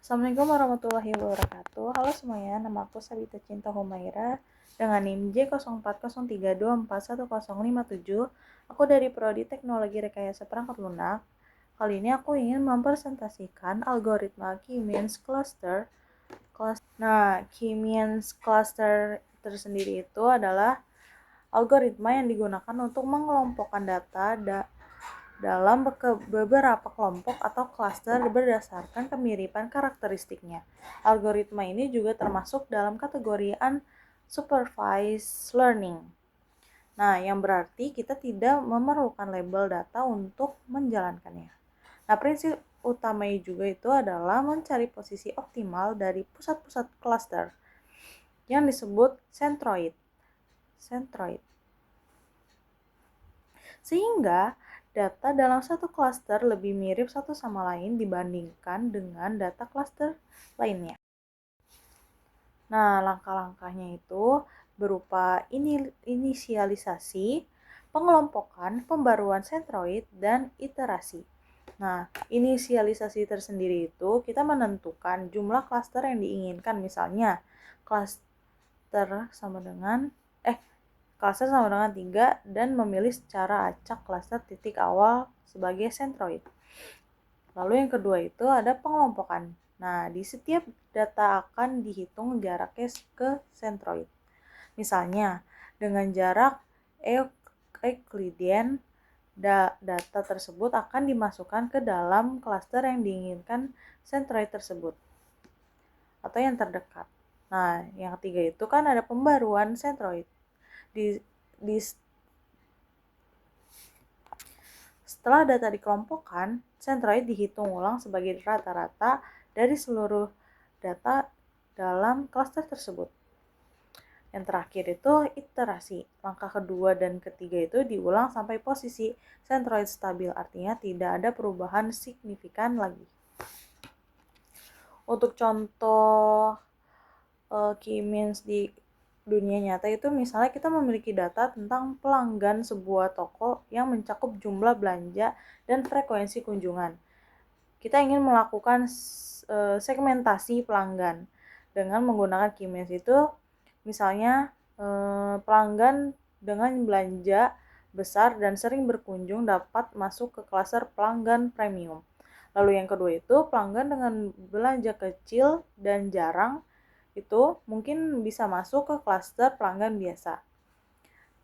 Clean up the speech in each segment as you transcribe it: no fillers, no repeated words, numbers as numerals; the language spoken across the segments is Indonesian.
Assalamualaikum warahmatullahi wabarakatuh. Halo semuanya, nama aku Sabita Cinta Humaira dengan NIM J0403241057. Aku dari Prodi Teknologi Rekayasa Perangkat Lunak. Kali ini aku ingin mempresentasikan algoritma K-means cluster. Nah, K-means cluster tersendiri itu adalah algoritma yang digunakan untuk mengelompokkan data dalam beberapa kelompok atau klaster berdasarkan kemiripan karakteristiknya. Algoritma ini juga termasuk dalam kategori unsupervised learning. Nah, yang berarti kita tidak memerlukan label data untuk menjalankannya. Nah, prinsip utamanya juga itu adalah mencari posisi optimal dari pusat-pusat klaster yang disebut centroid. Sehingga data dalam satu klaster lebih mirip satu sama lain dibandingkan dengan data klaster lainnya. Nah, langkah-langkahnya itu berupa inisialisasi, pengelompokan, pembaruan sentroid, dan iterasi. Nah, inisialisasi tersendiri itu kita menentukan jumlah klaster yang diinginkan, misalnya klaster sama dengan 3 dan memilih secara acak klaster titik awal sebagai sentroid. Lalu yang kedua itu ada pengelompokan. Nah, di setiap data akan dihitung jaraknya ke sentroid. Misalnya, dengan jarak Euclidean, data tersebut akan dimasukkan ke dalam klaster yang diinginkan sentroid tersebut atau yang terdekat. Nah, yang ketiga itu kan ada pembaruan sentroid. Setelah data dikelompokkan, sentroid dihitung ulang sebagai rata-rata dari seluruh data dalam klaster tersebut. Yang terakhir itu iterasi. Langkah kedua dan ketiga itu diulang sampai posisi sentroid stabil, artinya tidak ada perubahan signifikan lagi. Untuk contoh K-means di dunia nyata itu misalnya kita memiliki data tentang pelanggan sebuah toko yang mencakup jumlah belanja dan frekuensi kunjungan. Kita ingin melakukan segmentasi pelanggan dengan menggunakan K-means itu, misalnya pelanggan dengan belanja besar dan sering berkunjung dapat masuk ke klaster pelanggan premium. Lalu yang kedua itu pelanggan dengan belanja kecil dan jarang itu mungkin bisa masuk ke klaster pelanggan biasa.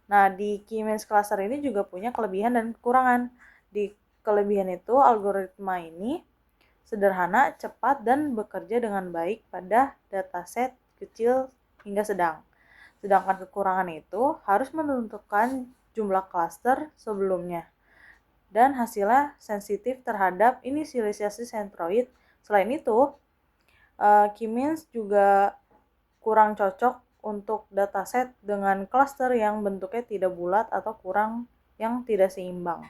Nah, di K-means cluster ini juga punya kelebihan dan kekurangan. Di kelebihan itu, algoritma ini sederhana, cepat, dan bekerja dengan baik pada dataset kecil hingga sedang. Sedangkan kekurangan itu harus menentukan jumlah klaster sebelumnya. Dan hasilnya sensitif terhadap inisialisasi sentroid. Selain itu, K-means juga kurang cocok untuk dataset dengan klaster yang bentuknya tidak bulat atau yang tidak seimbang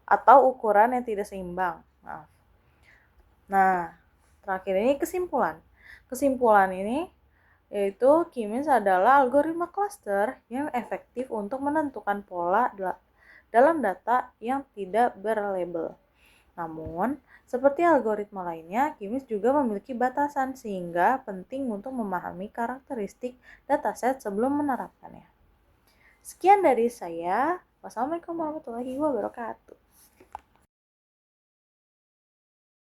atau ukuran yang tidak seimbang. Nah, terakhir ini kesimpulan. Kesimpulan ini yaitu K-means adalah algoritma klaster yang efektif untuk menentukan pola dalam data yang tidak berlabel. Namun, seperti algoritma lainnya, K-means juga memiliki batasan sehingga penting untuk memahami karakteristik dataset sebelum menerapkannya. Sekian dari saya. Wassalamualaikum warahmatullahi wabarakatuh.